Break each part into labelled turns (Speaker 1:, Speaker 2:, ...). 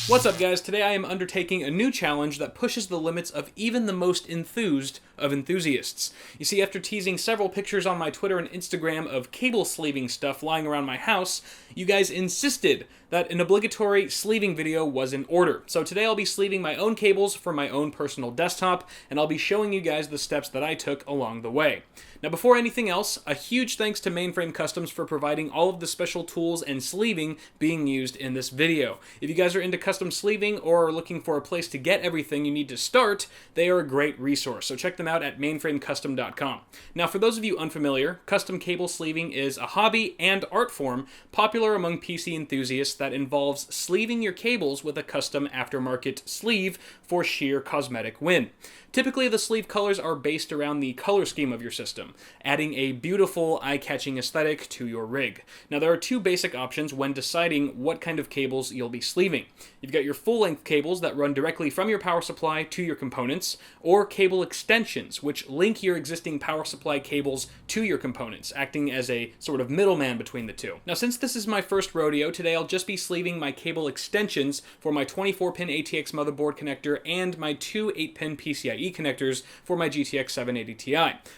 Speaker 1: What's up, guys? Today I am undertaking a new challenge that pushes the limits of even the most enthused of enthusiasts. You see, after teasing several pictures on my Twitter and Instagram of cable sleeving stuff lying around my house, you guys insisted that an obligatory sleeving video was in order. So today I'll be sleeving my own cables for my own personal desktop, and I'll be showing you guys the steps that I took along the way. Now, before anything else, a huge thanks to Mainframe Customs for providing all of the special tools and sleeving being used in this video. If you guys are into custom sleeving or are looking for a place to get everything you need to start, they are a great resource, so check them out at mainframecustom.com. Now, for those of you unfamiliar, custom cable sleeving is a hobby and art form popular among PC enthusiasts that involves sleeving your cables with a custom aftermarket sleeve for sheer cosmetic win. Typically, the sleeve colors are based around the color scheme of your system, adding a beautiful, eye-catching aesthetic to your rig. Now, there are two basic options when deciding what kind of cables you'll be sleeving. You've got your full-length cables that run directly from your power supply to your components, or cable extensions, which link your existing power supply cables to your components, acting as a sort of middleman between the two. Now, since this is my first rodeo, today I'll just be sleeving my cable extensions for my 24-pin ATX motherboard connector and my two 8-pin PCIe connectors for my GTX 780 Ti.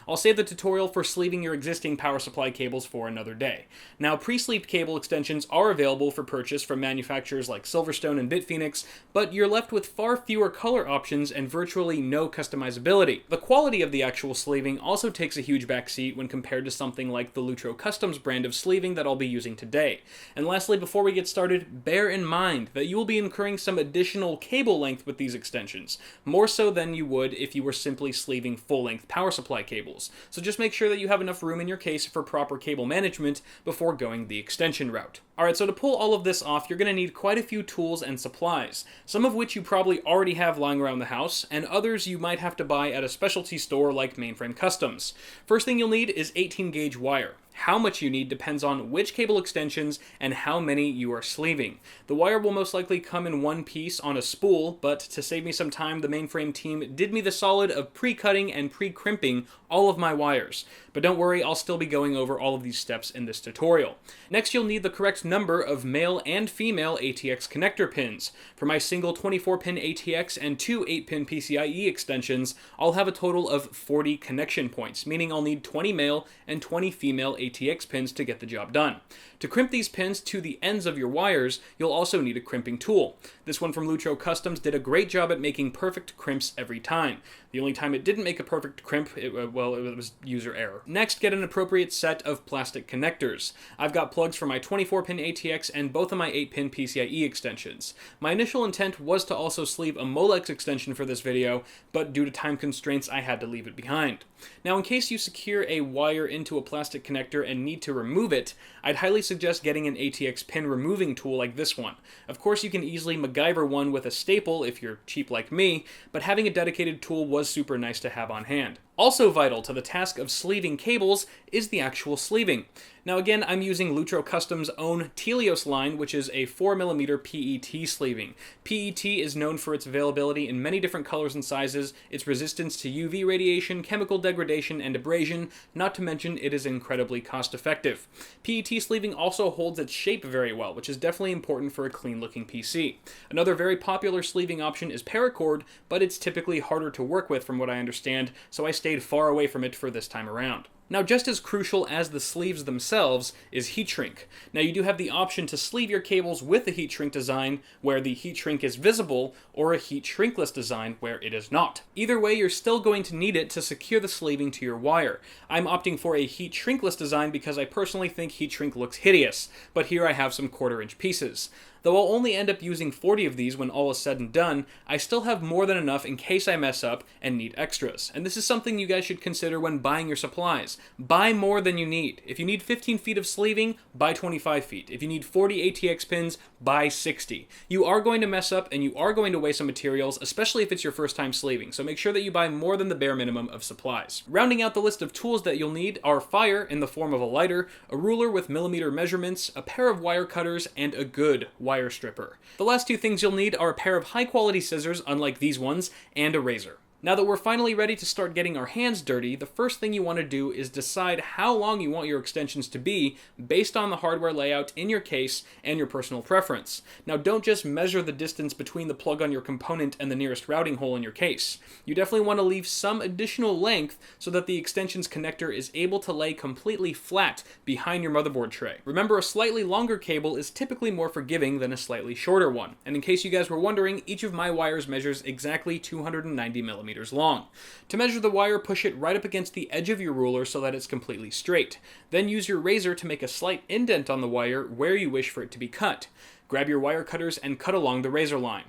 Speaker 1: I'll save the tutorial for sleeving your existing power supply cables for another day. Now, pre-sleeved cable extensions are available for purchase from manufacturers like Silverstone and Bitphoenix, but you're left with far fewer color options and virtually no customizability. The quality of the actual sleeving also takes a huge backseat when compared to something like the Lutro Customs brand of sleeving that I'll be using today. And lastly, before we get started, bear in mind that you will be incurring some additional cable length with these extensions, more so than you would if you were simply sleeving full-length power supply cables. So just make sure that you have enough room in your case for proper cable management before going the extension route. Alright, so to pull all of this off, you're going to need quite a few tools and supplies, some of which you probably already have lying around the house, and others you might have to buy at a specialty store like Mainframe Customs. First thing you'll need is 18-gauge wire. How much you need depends on which cable extensions and how many you are sleeving. The wire will most likely come in one piece on a spool, but to save me some time, the Mainframe team did me the solid of pre-cutting and pre-crimping all of my wires. But don't worry, I'll still be going over all of these steps in this tutorial. Next, you'll need the correct number of male and female ATX connector pins. For my single 24-pin ATX and two 8-pin PCIe extensions, I'll have a total of 40 connection points, meaning I'll need 20 male and 20 female ATX pins to get the job done. To crimp these pins to the ends of your wires, you'll also need a crimping tool. This one from Lutro Customs did a great job at making perfect crimps every time. The only time it didn't make a perfect crimp, it was user error. Next, get an appropriate set of plastic connectors. I've got plugs for my 24-pin ATX and both of my 8-pin PCIe extensions. My initial intent was to also sleeve a Molex extension for this video, but due to time constraints, I had to leave it behind. Now, in case you secure a wire into a plastic connector and need to remove it, I'd highly suggest getting an ATX pin removing tool like this one. Of course, you can easily MacGyver one with a staple if you're cheap like me, but having a dedicated tool was super nice to have on hand. Also vital to the task of sleeving cables is the actual sleeving. Now again, I'm using Lutro Customs' own Telios line, which is a 4mm PET sleeving. PET is known for its availability in many different colors and sizes, its resistance to UV radiation, chemical degradation, and abrasion, not to mention it is incredibly cost-effective. PET sleeving also holds its shape very well, which is definitely important for a clean-looking PC. Another very popular sleeving option is paracord, but it's typically harder to work with from what I understand, so I stayed far away from it for this time around. Now, just as crucial as the sleeves themselves is heat shrink. Now, you do have the option to sleeve your cables with a heat shrink design where the heat shrink is visible, or a heat shrinkless design where it is not. Either way, you're still going to need it to secure the sleeving to your wire. I'm opting for a heat shrinkless design because I personally think heat shrink looks hideous, but here I have some 1/4-inch pieces. Though I'll only end up using 40 of these when all is said and done, I still have more than enough in case I mess up and need extras. And this is something you guys should consider when buying your supplies. Buy more than you need. If you need 15 feet of sleeving, buy 25 feet. If you need 40 ATX pins, buy 60. You are going to mess up and you are going to waste some materials, especially if it's your first time sleeving, so make sure that you buy more than the bare minimum of supplies. Rounding out the list of tools that you'll need are fire in the form of a lighter, a ruler with millimeter measurements, a pair of wire cutters, and a good wire stripper. The last two things you'll need are a pair of high quality scissors, unlike these ones, and a razor. Now that we're finally ready to start getting our hands dirty, the first thing you want to do is decide how long you want your extensions to be based on the hardware layout in your case and your personal preference. Now don't just measure the distance between the plug on your component and the nearest routing hole in your case. You definitely want to leave some additional length so that the extensions connector is able to lay completely flat behind your motherboard tray. Remember, a slightly longer cable is typically more forgiving than a slightly shorter one. And in case you guys were wondering, each of my wires measures exactly 290 millimeters long. To measure the wire, push it right up against the edge of your ruler so that it's completely straight. Then use your razor to make a slight indent on the wire where you wish for it to be cut. Grab your wire cutters and cut along the razor line.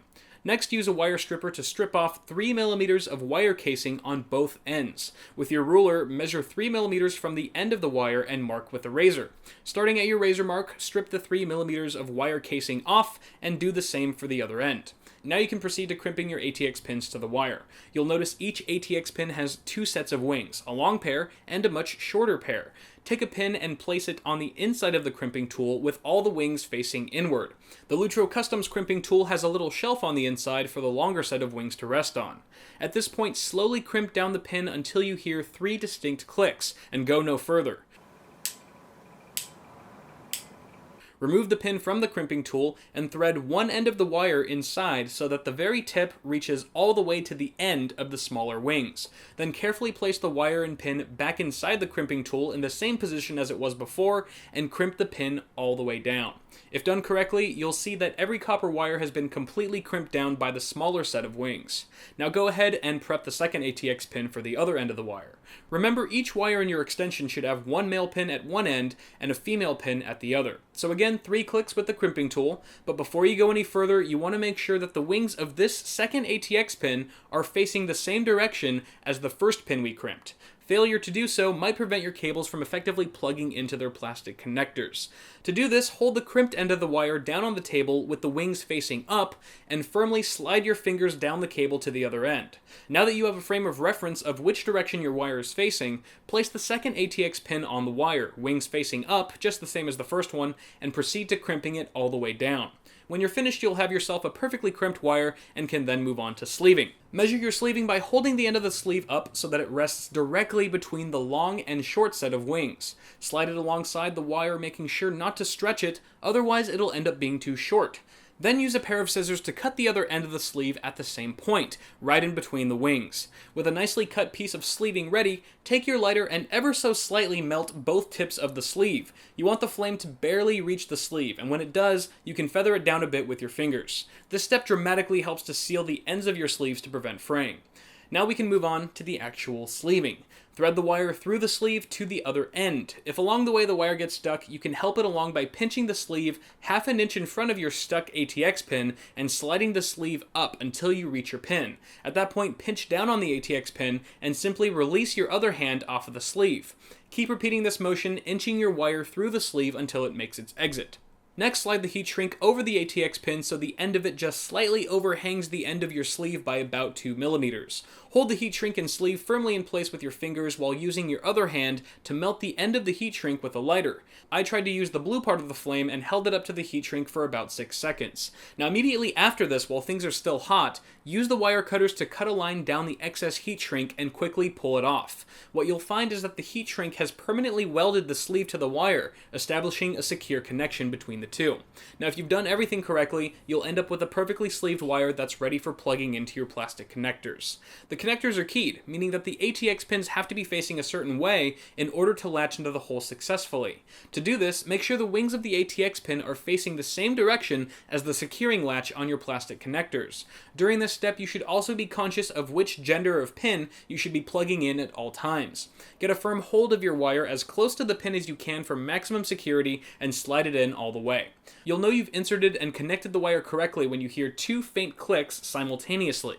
Speaker 1: Next, use a wire stripper to strip off 3 millimeters of wire casing on both ends. With your ruler, measure 3 millimeters from the end of the wire and mark with a razor. Starting at your razor mark, strip the 3 millimeters of wire casing off and do the same for the other end. Now you can proceed to crimping your ATX pins to the wire. You'll notice each ATX pin has 2 sets of wings, a long pair and a much shorter pair. Take a pin and place it on the inside of the crimping tool with all the wings facing inward. The Lutro Customs crimping tool has a little shelf on the inside for the longer set of wings to rest on. At this point, slowly crimp down the pin until you hear 3 distinct clicks, and go no further. Remove the pin from the crimping tool and thread one end of the wire inside so that the very tip reaches all the way to the end of the smaller wings. Then carefully place the wire and pin back inside the crimping tool in the same position as it was before and crimp the pin all the way down. If done correctly, you'll see that every copper wire has been completely crimped down by the smaller set of wings. Now go ahead and prep the second ATX pin for the other end of the wire. Remember, each wire in your extension should have one male pin at one end and a female pin at the other. So again, 3 clicks with the crimping tool, but before you go any further, you want to make sure that the wings of this second ATX pin are facing the same direction as the first pin we crimped. Failure to do so might prevent your cables from effectively plugging into their plastic connectors. To do this, hold the crimped end of the wire down on the table with the wings facing up and firmly slide your fingers down the cable to the other end. Now that you have a frame of reference of which direction your wire is facing, place the second ATX pin on the wire, wings facing up, just the same as the first one, and proceed to crimping it all the way down. When you're finished, you'll have yourself a perfectly crimped wire and can then move on to sleeving. Measure your sleeving by holding the end of the sleeve up so that it rests directly between the long and short set of wings. Slide it alongside the wire, making sure not to stretch it, otherwise it'll end up being too short. Then use a pair of scissors to cut the other end of the sleeve at the same point, right in between the wings. With a nicely cut piece of sleeving ready, take your lighter and ever so slightly melt both tips of the sleeve. You want the flame to barely reach the sleeve, and when it does, you can feather it down a bit with your fingers. This step dramatically helps to seal the ends of your sleeves to prevent fraying. Now we can move on to the actual sleeving. Thread the wire through the sleeve to the other end. If along the way the wire gets stuck, you can help it along by pinching the sleeve half an inch in front of your stuck ATX pin and sliding the sleeve up until you reach your pin. At that point, pinch down on the ATX pin and simply release your other hand off of the sleeve. Keep repeating this motion, inching your wire through the sleeve until it makes its exit. Next, slide the heat shrink over the ATX pin so the end of it just slightly overhangs the end of your sleeve by about 2 millimeters. Hold the heat shrink and sleeve firmly in place with your fingers while using your other hand to melt the end of the heat shrink with a lighter. I tried to use the blue part of the flame and held it up to the heat shrink for about 6 seconds. Now immediately after this, while things are still hot, use the wire cutters to cut a line down the excess heat shrink and quickly pull it off. What you'll find is that the heat shrink has permanently welded the sleeve to the wire, establishing a secure connection between the two. Now if you've done everything correctly, you'll end up with a perfectly sleeved wire that's ready for plugging into your plastic connectors. The connectors are keyed, meaning that the ATX pins have to be facing a certain way in order to latch into the hole successfully. To do this, make sure the wings of the ATX pin are facing the same direction as the securing latch on your plastic connectors. During this step, you should also be conscious of which gender of pin you should be plugging in at all times. Get a firm hold of your wire as close to the pin as you can for maximum security and slide it in all the way. You'll know you've inserted and connected the wire correctly when you hear 2 faint clicks simultaneously.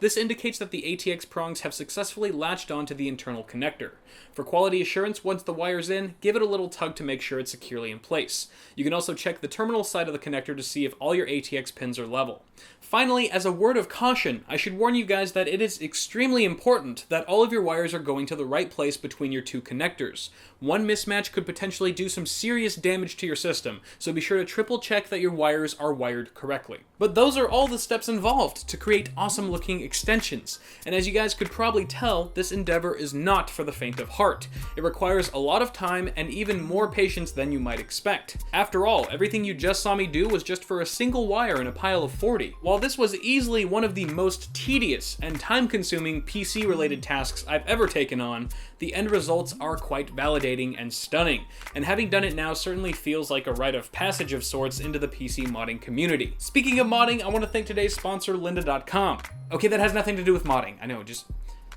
Speaker 1: This indicates that the ATX prongs have successfully latched onto the internal connector. For quality assurance, once the wire's in, give it a little tug to make sure it's securely in place. You can also check the terminal side of the connector to see if all your ATX pins are level. Finally, as a word of caution, I should warn you guys that it is extremely important that all of your wires are going to the right place between your two connectors. One mismatch could potentially do some serious damage to your system, so be sure to triple check that your wires are wired correctly. But those are all the steps involved to create awesome looking extensions, and as you guys could probably tell, this endeavor is not for the faint of heart. It requires a lot of time and even more patience than you might expect. After all, everything you just saw me do was just for a single wire in a pile of 40. While this was easily one of the most tedious and time-consuming PC-related tasks I've ever taken on, the end results are quite validating and stunning, and having done it now certainly feels like a rite of passage of sorts into the PC modding community. Speaking of modding, I want to thank today's sponsor, lynda.com. Okay, that has nothing to do with modding. I know,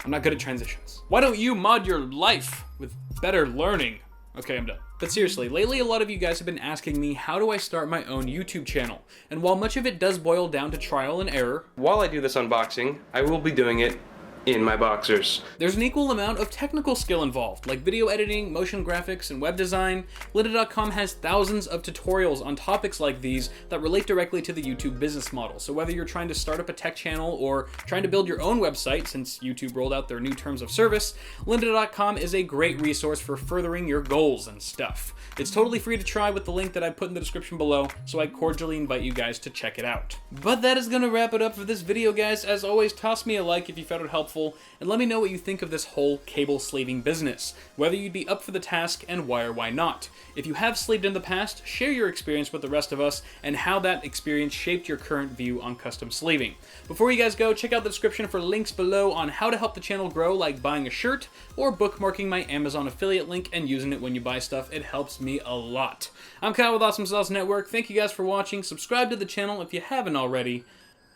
Speaker 1: I'm not good at transitions. Why don't you mod your life with better learning? Okay, I'm done. But seriously, lately a lot of you guys have been asking me how do I start my own YouTube channel, and while much of it does boil down to trial and error,
Speaker 2: while I do this unboxing, I will be doing it in my boxers.
Speaker 1: There's an equal amount of technical skill involved, like video editing, motion graphics, and web design. Lynda.com has thousands of tutorials on topics like these that relate directly to the YouTube business model. So whether you're trying to start up a tech channel or trying to build your own website, since YouTube rolled out their new terms of service, Lynda.com is a great resource for furthering your goals and stuff. It's totally free to try with the link that I put in the description below, so I cordially invite you guys to check it out. But that is gonna wrap it up for this video, guys. As always, toss me a like if you found it helpful, and let me know what you think of this whole cable sleeving business, whether you'd be up for the task and why or why not. If you have sleeved in the past, share your experience with the rest of us and how that experience shaped your current view on custom sleeving. Before you guys go, check out the description for links below on how to help the channel grow, like buying a shirt or bookmarking my Amazon affiliate link and using it when you buy stuff. It helps me a lot. I'm Kyle with Awesome Sauce Network. Thank you guys for watching. Subscribe to the channel if you haven't already,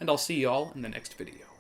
Speaker 1: and I'll see you all in the next video.